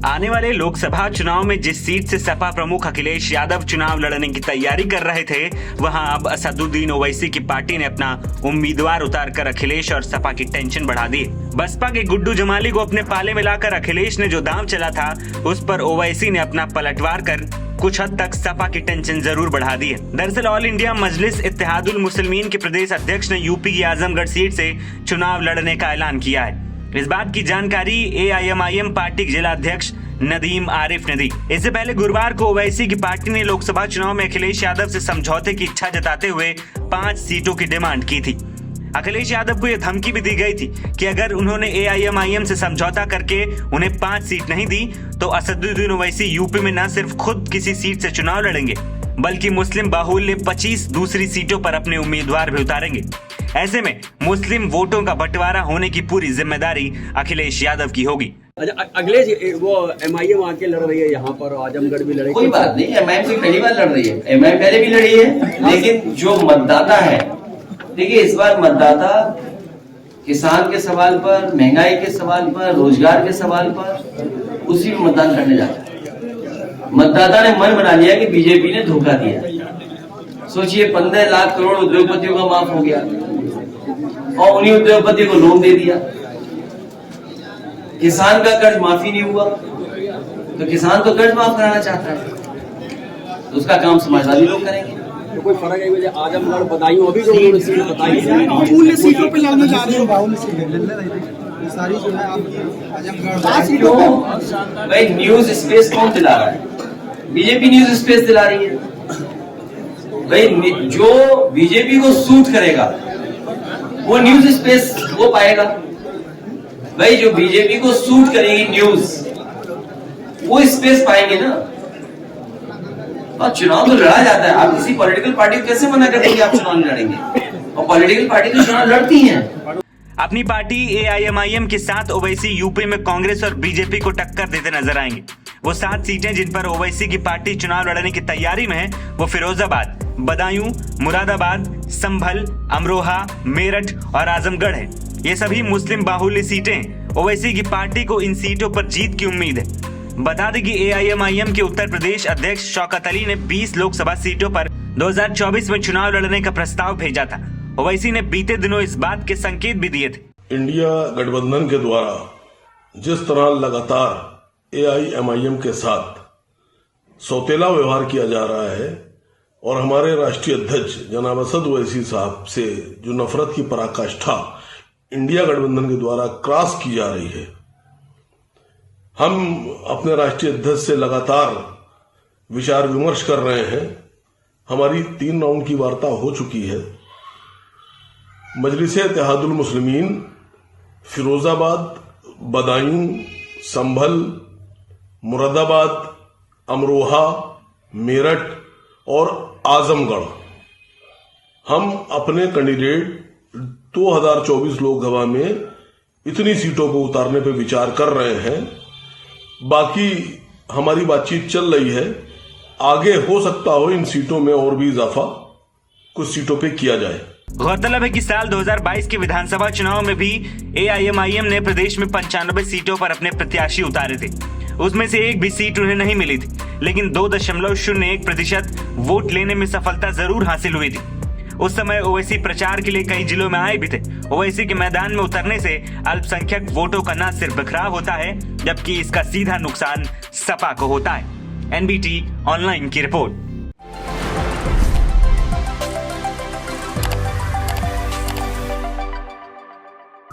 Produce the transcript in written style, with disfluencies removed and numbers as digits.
आने वाले लोकसभा चुनाव में जिस सीट से सपा प्रमुख अखिलेश यादव चुनाव लड़ने की तैयारी कर रहे थे, वहां अब असदुद्दीन ओवैसी की पार्टी ने अपना उम्मीदवार उतारकर अखिलेश और सपा की टेंशन बढ़ा दी। बसपा के गुड्डू जमाली को अपने पाले में लाकर अखिलेश ने जो दांव चला था, उस पर ओवैसी ने अपना पलटवार कर कुछ हद तक सपा की टेंशन जरूर बढ़ा दी है। दरअसल ऑल इंडिया मजलिस इत्तेहादुल मुस्लिमीन के प्रदेश अध्यक्ष ने यूपी की आजमगढ़ सीट से चुनाव लड़ने का ऐलान किया है। इस बात की जानकारी AIMIM पार्टी के जिला अध्यक्ष नदीम आरिफ ने दी। इससे पहले गुरुवार को ओवैसी की पार्टी ने लोकसभा चुनाव में अखिलेश यादव से समझौते की इच्छा जताते हुए 5 सीटों की डिमांड की थी। अखिलेश यादव को यह धमकी भी दी गई थी कि अगर उन्होंने AIMIM से समझौता करके उन्हें 5 सीट नहीं दी तो असदुद्दीन ओवैसी यूपी में न सिर्फ खुद किसी सीट से चुनाव लड़ेंगे, बल्कि मुस्लिम बाहुल्य 25 दूसरी सीटों पर अपने उम्मीदवार भी उतारेंगे। ऐसे में मुस्लिम वोटों का बंटवारा होने की पूरी जिम्मेदारी अखिलेश यादव की होगी। अखिलेश वो MIM आके लड़ रही है यहाँ पर, आजमगढ़ भी लड़ेगी। कोई बात नहीं, MIM से पहली बार लड़ रही है, MIM पहले भी लड़ी है, लेकिन जो मतदाता है, देखिए इस बार मतदाता किसान के सवाल पर, महंगाई के सवाल पर, रोजगार के सवाल पर उसी में मतदान करने जाता है। मतदाता ने मन बना लिया कि बीजेपी ने धोखा दिया। सोचिए 15 लाख करोड़ उद्योगपतियों का माफ हो गया और उन्हीं उद्योगपति को लोन दे दिया। किसान का कर्ज माफी नहीं हुआ, तो किसान तो कर्ज माफ कराना चाहता है, तो उसका काम समाजवादी लोग करेंगे। तो कोई फर्क है? आजमगढ़ बदायूं अभी जो सीट बताई बाहुल्य सीटों पे लड़ने जा रहे हो, बाहुल्य सीटें सारी जो है आप आजमगढ़। भाई न्यूज स्पेस कौन दिला रहा है? बीजेपी न्यूज स्पेस दिला रही है। भाई जो बीजेपी को सूट करेगा वो न्यूज स्पेस वो पाएगा। भाई जो बीजेपी को सूट करेगी न्यूज वो स्पेस पाएंगे ना। और चुनाव तो लड़ा जाता है, आप किसी पॉलिटिकल पार्टी को कैसे मना कर देंगे आप चुनाव लड़ेंगे? और पॉलिटिकल पार्टी तो चुनाव लड़ती हैं। अपनी पार्टी AIMIM के साथ ओवैसी यूपी में कांग्रेस और बीजेपी को टक्कर देते नजर आएंगे। वो 7 सीटें जिन पर ओवैसी की पार्टी चुनाव लड़ने की तैयारी में है, वो फिरोजाबाद, बदायूं, मुरादाबाद, संभल, अमरोहा, मेरठ और आजमगढ़ है। ये सभी मुस्लिम बाहुल्य सीटें। ओवैसी की पार्टी को इन सीटों पर जीत की उम्मीद है। बता दें कि AIMIM के उत्तर प्रदेश अध्यक्ष शौकत अली ने 20 लोकसभा सीटों पर 2024 में चुनाव लड़ने का प्रस्ताव भेजा था। ओवैसी ने बीते दिनों इस बात के संकेत भी दिए थे। इंडिया गठबंधन के द्वारा जिस तरह लगातार AIMIM के साथ सौतेला व्यवहार किया जा रहा है और हमारे राष्ट्रीय अध्यक्ष जनाब असद ओवैसी साहब से जो नफरत की पराकाष्ठा इंडिया गठबंधन के द्वारा क्रॉस की जा रही है, हम अपने राष्ट्रीय अध्यक्ष से लगातार विचार विमर्श कर रहे हैं। हमारी 3 राउंड की वार्ता हो चुकी है। मजलिस इत्तेहादुल मुस्लिमीन फिरोजाबाद, बदायूं, संभल, मुरादाबाद, अमरोहा, मेरठ और आजमगढ़, हम अपने कैंडिडेट 2024 लोकसभा में इतनी सीटों को उतारने पर विचार कर रहे हैं। बाकी हमारी बातचीत चल रही है, आगे हो सकता हो इन सीटों में और भी इजाफा कुछ सीटों पे किया जाए। गौरतलब है कि साल 2022 के विधानसभा चुनाव में भी AIMIM ने प्रदेश में 95 सीटों पर अपने प्रत्याशी उतारे थे। उसमें से एक भी सीट उन्हें नहीं मिली थी, लेकिन 2.01% वोट लेने में सफलता जरूर हासिल हुई थी। उस समय ओवैसी प्रचार के लिए कई जिलों में आए भी थे। ओवैसी के मैदान में उतरने से अल्पसंख्यक वोटों का न सिर्फ बिखराव होता है, जबकि इसका सीधा नुकसान सपा को होता है। NBT ऑनलाइन की रिपोर्ट।